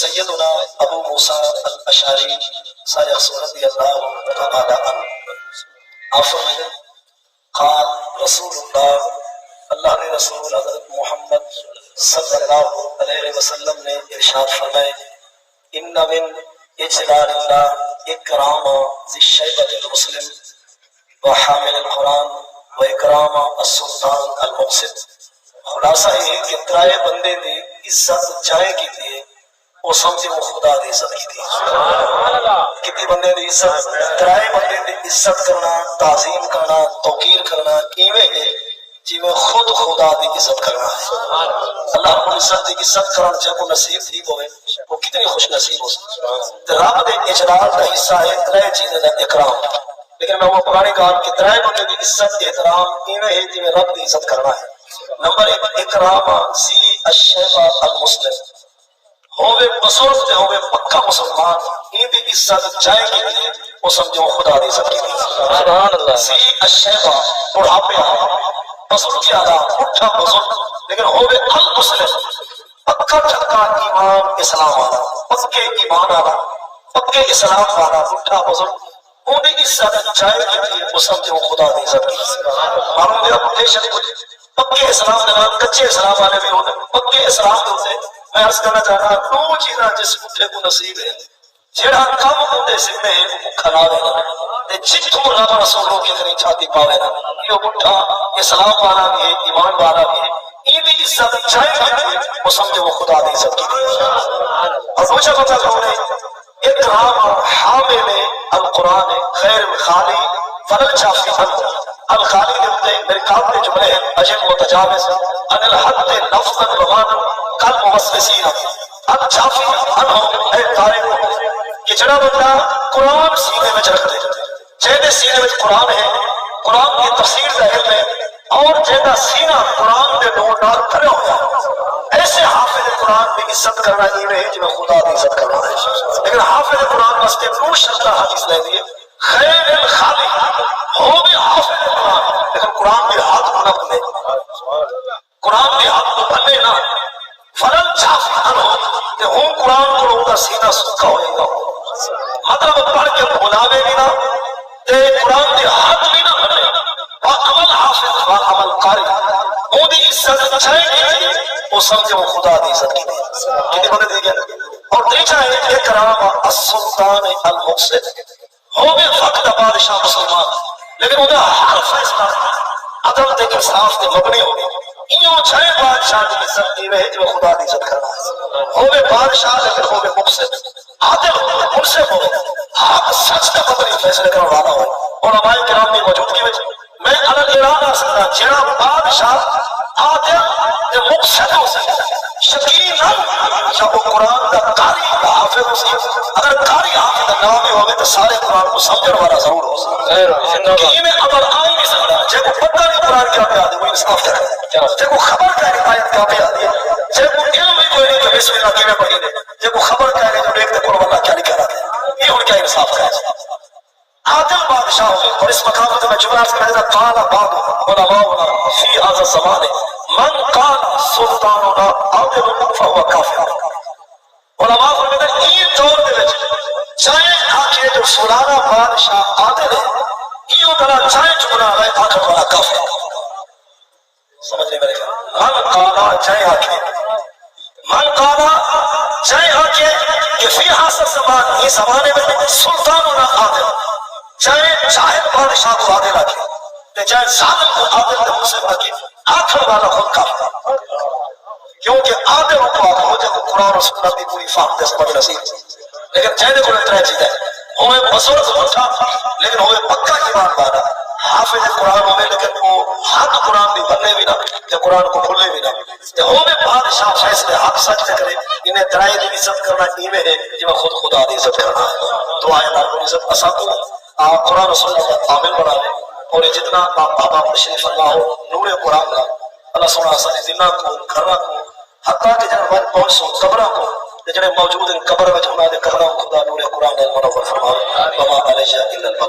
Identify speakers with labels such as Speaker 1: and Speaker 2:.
Speaker 1: سیدنا ابو موسیٰ الاشعری صادق رضی اللہ تعالی عنہ آپ فرمائیں قال رسول اللہ، اللہ کے رسول حضرت محمد صلی اللہ علیہ وسلم نے ارشاد فرمائے ان من اجلال اللہ اکرام ذی الشیبۃ المسلم وحامل القرآن و اکرام السلطان المقسط۔ خلاصہ یہ ہے کہ ترائے بندے دی عزت جائے کی دیے وہ سمجھے وہ خدا دی عزت کی دیے۔ کتنی بندے دی عزت، ترائے بندے دی عزت کرنا، تعظیم کرنا، توقیر کرنا کیویں ہے جی میں خود خدا دی عزت کرنا ہے۔ اللہ کو عزت دی عزت کرنا جب وہ نصیب تھی ہوئے وہ کتنی خوش نصیب ہو سکتا۔ رب دے اجلال کا حصہ ہے ترائے چیزیں دا اکرام، لیکن میں وہ پرانی کہا کہ ترائے بندے دی عزت احترام کیویں ہے جی میں رب دی عزت کرنا ہے۔ نمبر ایک اکرام ذی الشیبہ المسلم، ہوئے بزرگ تے ہوئے پکا مسلمان ان دی عزت جائے گی نہیں وہ سمجھو خدا دی عزت کی دی۔ سبحان اللہ۔ ذی الشیبہ بڑھاپے بزرگ کی آدھا اٹھا بزرگ، لیکن ہوئے المسلم پکا ٹھکا ایمان اسلام والا، پکے ایمان والا، پکے اسلام والا اٹھا بزرگ ان دی عزت جائے گی نہیں وہ سمجھو خدا دی عزت کی دی۔ معلوم میرا پوٹیشن کچھ پکے اسلام دے کچے اسلام والے بھی ہوتے، پکے اسلام دے ہوتے۔ میں عرض کرنا چاہتا ہوں دو چیزاں جس اٹھے کو نصیب ہے، جیڑا کم ہوتے سکتے ہیں وہ کھلا دینا تے جتوں رب رسولوں کی اتنی چھاتی پاوے نا یہ اٹھا اسلام والا بھی ہے ایمان والا بھی ہے، یہ بھی عزت جائے گی وہ سمجھے وہ خدا دی عزت کی دی۔ اور دوسرا بتا کہوں نے اکرام حامل القرآن خیر الخالی فلل چافی الخالی دے ہوتے میرے کام کے جملے ہیں اجب متجاوز ان الحد نفضا وغانا کل موسوسین الچافی انہوں اے تارک کہ جڑا بندہ قرآن سینے میں رکھ دے، جہدے سینے میں قرآن ہے، قرآن کی تفسیر کا علم ہے اور جہدہ سینہ قرآن دے دو نال کھڑے ہویا، ایسے حافظ قرآن کی عزت کرنا یہ ہے جو خدا کی عزت کرنا ہے۔ لیکن حافظ قرآن واسطے دو شرطہ حدیث لے دیے، خیر الخالی ہو بھی حافظ قرآن لیکن قرآن کے ہاتھ کو نہ بنے، قرآن کے ہاتھ کو بنے نہ فرل چافی ہو کہ ہوں قرآن کو لوگوں کا سینہ سکھا ہوئے گا، مطلب پڑھ کے بھولاوے بھی نہ تے قرآن کے ہاتھ بھی نہ بنے، عمل حافظ و عمل قاری وہ دی عزت چاہے گی وہ سمجھے وہ خدا دی عزت کی دی۔ کتنی بندے دی گئے اور تیجا ہے اکرام السلطان المقسط، ہو بھی وقت بادشاہ مسلمان لیکن انہیں ہر فیصلہ عدل تے انصاف تے مبنی ہو ایوں چھائے بادشاہ کی عزت کی رہے جو خدا دی عزت کرنا ہے۔ ہوئے بادشاہ لیکن ہوئے مقصد عادل ہوئے ان سے ہوئے حق سچ تے مبنی فیصلے کرنے والا ہوئے۔ علماء کرام کی موجودگی میں میں علل اعلان آ سکتا جڑا بادشاہ عادل تے مقصد ہو سکتا شکیل یا وہ قرآن کا قاری حافظ ہو سکتا، اگر قاری حافظ نہ بھی ہوگے تو سارے قرآن کو سمجھنے والا ضرور ہو سکتا کہ میں عمل آ ہی نہیں سکتا۔ جے کو پتہ نہیں قرآن کیا پہ آدھے وہ انصاف کرے، جے کو خبر کہہ رہے آیت کیا پہ آدھے، جے کو علم بھی کوئی نہیں کہ بسم اللہ کی میں پڑھی دے، جے کو خبر کہہ رہے جو دیکھتے قرآن اللہ کیا نہیں کہہ رہا ہے، یہ ان کیا انصاف کرے۔ عادل بادشاہ ہوئے اور اس مقام میں جملہ عرض کرنا چاہتا قال بعض علماؤنا فی هذا الزمان من قال سلطاننا عادل فهو کافر۔ علماء فرماتے ہیں یہ دور دے وچ چاہے آکھے جو فلانا بادشاہ عادل ہے یہ طرح چاہے چکنا ہے آخر والا کافر۔ سمجھ نہیں میرے من قالا چاہے آکھے، من قالا چاہے آکھے کہ فی حاصل زمان یہ زمانے میں سلطاننا عادل، چاہے جاہل بادشاہ کو عادل آکھے چاہے ظالم کو عادل تے مسلم آکھے آخر والا خود کافر، کیونکہ عادل کو آخر ہو جائے قرآن و سنت کی پوری فاہم دے سمجھ نصیب۔ لیکن چاہے کو اتنا چیز ہے ہوئے بزرگ اٹھا لیکن ہوئے پکا ایمان والا حافظ قرآن ہوئے لیکن وہ حق قرآن بھی بننے بھی نہ تے قرآن کو بھولنے بھی نہ تے ہوئے بادشاہ فیصلے حق سچ سے کرے انہیں درائی دی عزت کرنا ایمیں ہے جو خود خدا دی عزت کرنا ہے۔ تو آئے اللہ کو عزت اسا کو قرآن و سنت عامل بنا لے اور جتنا بابا شریف اللہ ہو نور قرآن کا اللہ سونا آسانی زندہ کو گھرہ کو حتیٰ کہ جنہاں وقت پہنچو قبرہ کو جنہیں موجود ان قبر میں ہمارے قبرہ خدا نور قرآن منور فرمائے وما علیہ الا البلاغ۔